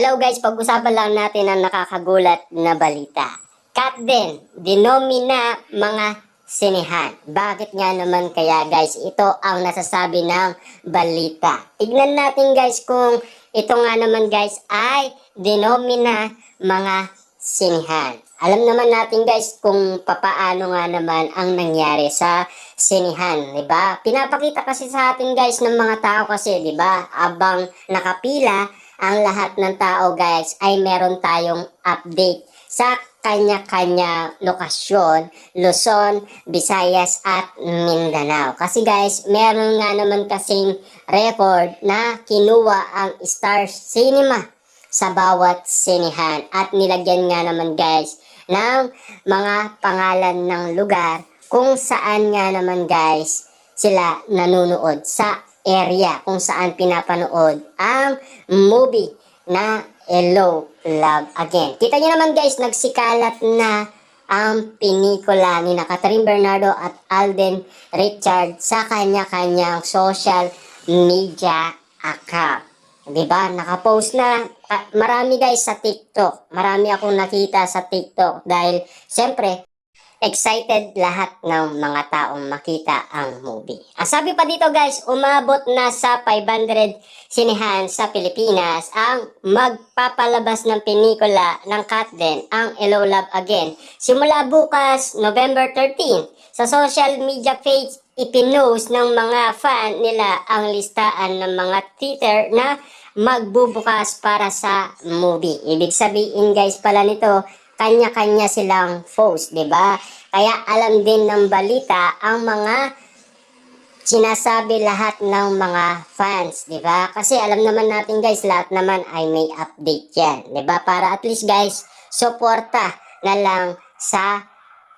Hello guys, pag-usapan lang natin ang nakakagulat na balita. Katden, dinomina mga sinehan. Bakit nga naman kaya guys? Ito ang nasasabi ng balita. Tignan natin guys kung ito nga naman guys ay dinomina mga sinehan. Alam naman natin guys kung papaano nga naman ang nangyari sa sinehan, 'di ba? Pinapakita kasi sa atin guys ng mga tao kasi, 'di ba? Abang nakapila ang lahat ng tao guys ay meron tayong update sa kanya-kanya lokasyon, Luzon, Visayas at Mindanao. Kasi guys, meron nga naman kasing record na kinuha ang Star Cinema sa bawat sinehan at nilagyan nga naman guys ng mga pangalan ng lugar kung saan nga naman guys sila nanonood sa area kung saan pinapanood ang movie na Hello, Love Again. Kita nyo naman guys, nagsikalat na ang pinikula ni Catherine Bernardo at Alden Richard sa kanya-kanyang social media account. Diba? Nakapost na marami guys sa TikTok. Marami akong nakita sa TikTok dahil siyempre excited lahat ng mga taong makita ang movie. Ang sabi pa dito guys, umabot na sa 500 sinehan sa Pilipinas ang magpapalabas ng pelikula ng Katden, ang Hello Love Again. Simula bukas, November 13, sa social media page, ipinost ng mga fan nila ang listaan ng mga theater na magbubukas para sa movie. Ibig sabihin guys pala nito, kanya-kanya silang post, 'di ba? Kaya alam din ng balita ang mga sinasabi lahat ng mga fans, 'di ba? Kasi alam naman natin guys, lahat naman ay may update 'yan, 'di ba? Para at least guys, suporta na lang sa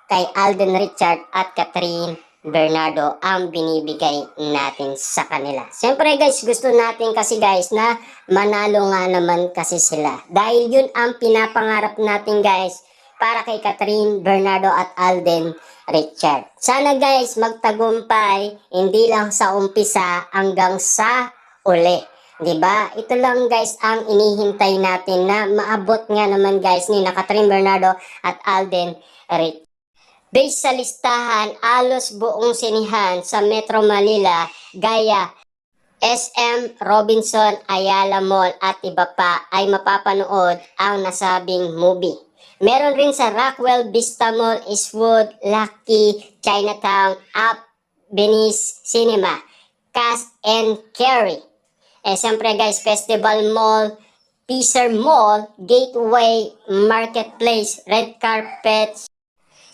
kay Alden Richard at Catherine Bernardo ang binibigay natin sa kanila. Siyempre guys, gusto natin kasi guys na manalo nga naman kasi sila. Dahil yun ang pinapangarap natin guys para kay Catherine Bernardo at Alden Richard. Sana guys magtagumpay hindi lang sa umpisa hanggang sa uli. 'Di ba? Ito lang guys ang inihintay natin na maabot nga naman guys ni Catherine Bernardo at Alden Richard. Based sa listahan, alos buong sinihan sa Metro Manila, gaya SM Robinson, Ayala Mall at iba pa ay mapapanood ang nasabing movie. Meron rin sa Rockwell, Vista Mall, Eastwood, Lucky, Chinatown, Up, Venice Cinema, Cast and Carry. Siyempre guys, Festival Mall, Peacer Mall, Gateway, Marketplace, Red Carpet,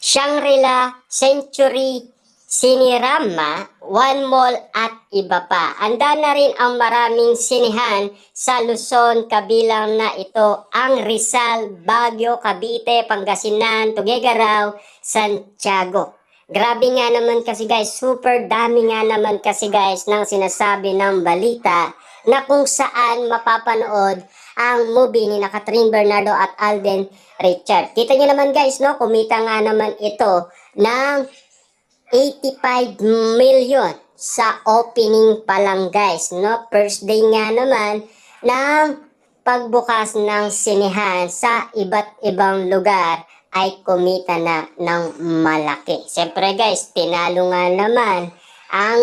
Shangri-La, Century, Cinerama, One Mall at iba pa. Handa na rin ang maraming sinihan sa Luzon, kabilang na ito ang Rizal, Baguio, Cavite, Pangasinan, Tuguegarao, Santiago. Grabe nga naman kasi guys, super dami nga naman kasi guys ng sinasabi ng balita na kung saan mapapanood ang movie ni Catherine Bernardo at Alden Richard. Kita nyo naman guys, no? Kumita nga naman ito ng 85 million sa opening pa lang guys, no? First day nga naman ng pagbukas ng sinehan sa iba't ibang lugar ay kumita na ng malaki. Siyempre guys, tinalo nga naman ang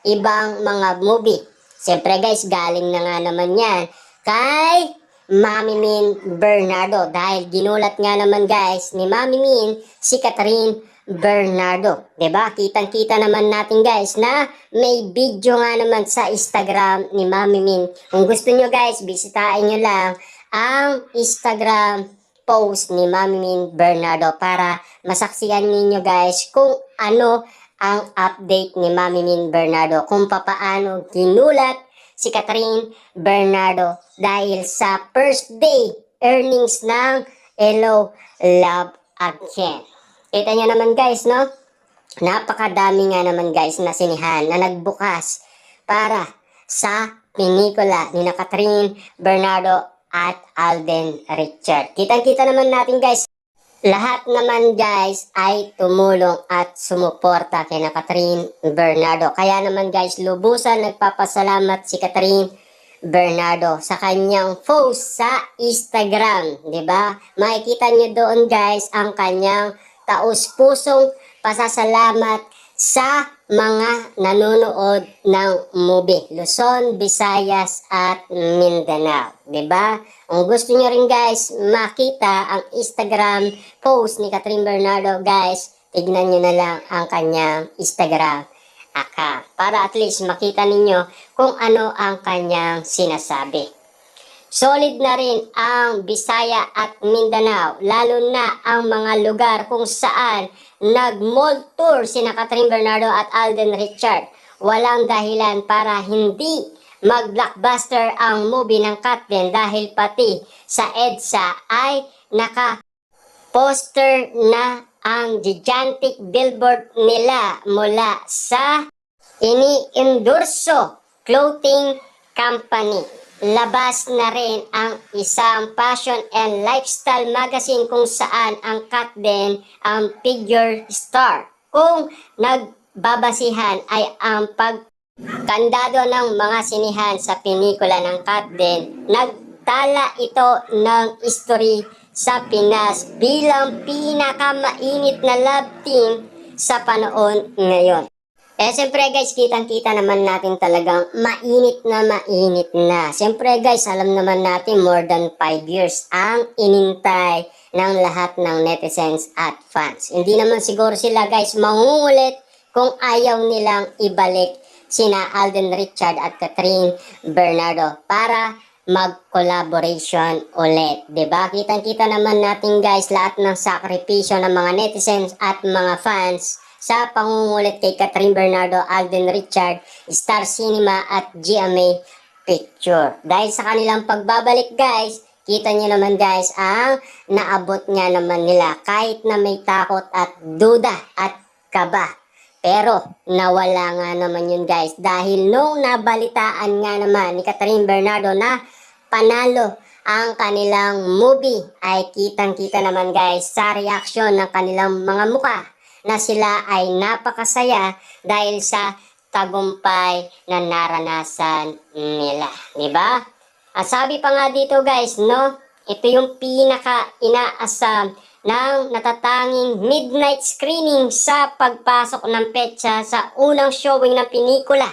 ibang mga movie. Siyempre guys, galing na nga naman yan kay Mami Min Bernardo dahil ginulat nga naman guys ni Mami Min si Catherine Bernardo. 'Di ba? Kitang-kita naman natin guys na may video nga naman sa Instagram ni Mami Min. Kung gusto nyo guys, bisitahin nyo lang ang Instagram post ni Mami Min Bernardo para masaksihan ninyo guys kung ano ang update ni Mami Min Bernardo, kung papaano ginulat si Catherine Bernardo dahil sa first day earnings ng Hello Love Again. Kita nyo naman guys, no? Napakadami nga naman guys na sinihan na nagbukas para sa pelikula ni Catherine Bernardo at Alden Richard. Kitang-kita naman natin guys, lahat naman guys ay tumulong at sumuporta kay Catherine Bernardo. Kaya naman guys, lubusan nagpapasalamat si Catherine Bernardo sa kanyang post sa Instagram, 'di ba? Makikita niyo doon guys ang kanyang taus-pusong pasasalamat sa mga nanonood ng movie Luzon, Visayas at Mindanao, 'di ba? Kung gusto niyo rin guys makita ang Instagram post ni Catherine Bernardo guys, tignan niyo na lang ang kanyang Instagram account para at least makita ninyo kung ano ang kanyang sinasabi. Solid na rin ang Bisaya at Mindanao, lalo na ang mga lugar kung saan nag-mall tour sina Catherine Bernardo at Alden Richard. Walang dahilan para hindi mag-blockbuster ang movie ng Katden dahil pati sa EDSA ay naka-poster na ang gigantic billboard nila mula sa ini-endorso clothing company. Labas na rin ang isang fashion and lifestyle magazine kung saan ang Katden ang figure star. Kung nagbabasihan ay ang pagkandado ng mga sinihan sa pelikula ng Katden, nagtala ito ng history sa Pinas bilang pinakamainit na love team sa panahon ngayon. Siyempre guys, kitang-kita naman natin talagang mainit na. Siyempre guys, alam naman natin more than 5 years ang inintay ng lahat ng netizens at fans. Hindi naman siguro sila guys mangungulit kung ayaw nilang ibalik sina Alden Richard at Catherine Bernardo para mag-collaboration ulit. Diba? Kitang-kita naman natin guys lahat ng sakripisyo ng mga netizens at mga fans sa pangungulit kay Catherine Bernardo, Alden Richard, Star Cinema at GMA Picture. Dahil sa kanilang pagbabalik guys, kita nyo naman guys ang naabot nga naman nila kahit na may takot at duda at kaba. Pero nawala nga naman yun guys dahil nung nabalitaan nga naman ni Catherine Bernardo na panalo ang kanilang movie ay kitang-kita naman guys sa reaksyon ng kanilang mga muka na sila ay napakasaya dahil sa tagumpay na naranasan nila. Diba? At sabi pa nga dito guys, no? Ito yung pinaka-inaasam ng natatanging midnight screening sa pagpasok ng petsa sa unang showing ng pelikula.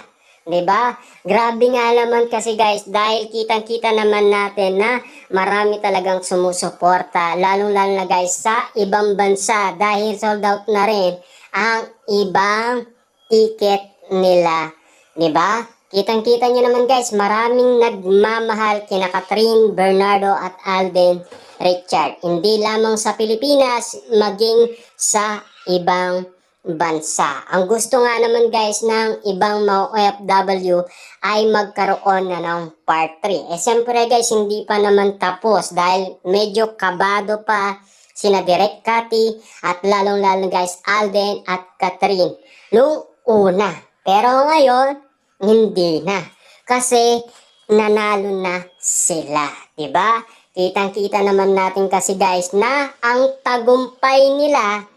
'Di ba? Grabe nga naman kasi guys dahil kitang-kita naman natin na marami talagang sumusuporta lalong-lalo na guys sa ibang bansa dahil sold out na rin ang ibang ticket nila. 'Di ba? Kitang-kita nyo naman guys, maraming nagmamahal kina Catherine Bernardo at Alden Richard. Hindi lamang sa Pilipinas, maging sa ibang bansa. Ang gusto nga naman guys ng ibang mga OFW ay magkaroon na ng part 3. Siyempre guys, hindi pa naman tapos dahil medyo kabado pa sina Direk Cathy at lalong-lalo guys Alden at Catherine nung una. Pero ngayon, hindi na. Kasi nanalo na sila. Diba? Kitang-kita naman natin kasi guys na ang tagumpay nila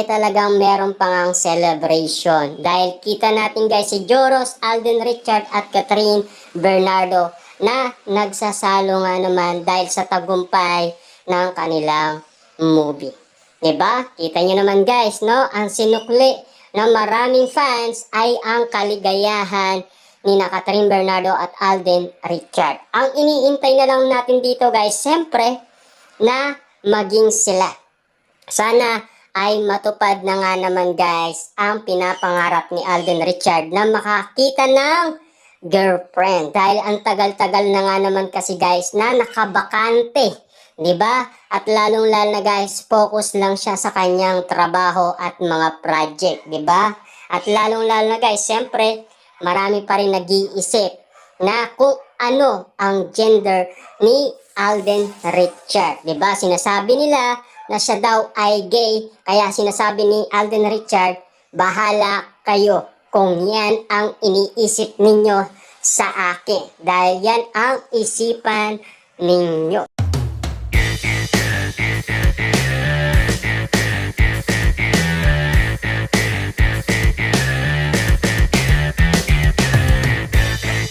talagang meron pang celebration. Dahil kita natin guys si Joros, Alden Richard at Catherine Bernardo na nagsasalo nga naman dahil sa tagumpay ng kanilang movie. Diba? Kita nyo naman guys, no? Ang sinukli ng maraming fans ay ang kaligayahan ni Catherine Bernardo at Alden Richard. Ang iniintay na lang natin dito guys, siyempre na maging sila. Sana ay matupad na nga naman guys ang pinapangarap ni Alden Richard na makakita ng girlfriend. Dahil ang tagal-tagal na nga naman kasi guys na nakabakante. Diba? At lalong-lalo na guys, focus lang siya sa kanyang trabaho at mga project. Diba? At lalong-lalo na guys, siyempre, marami pa rin nag-iisip na kung ano ang gender ni Alden Richard. Diba? Sinasabi nila na siya daw ay gay, kaya sinasabi ni Alden Richard, bahala kayo kung yan ang iniisip ninyo sa akin. Dahil yan ang isipan ninyo.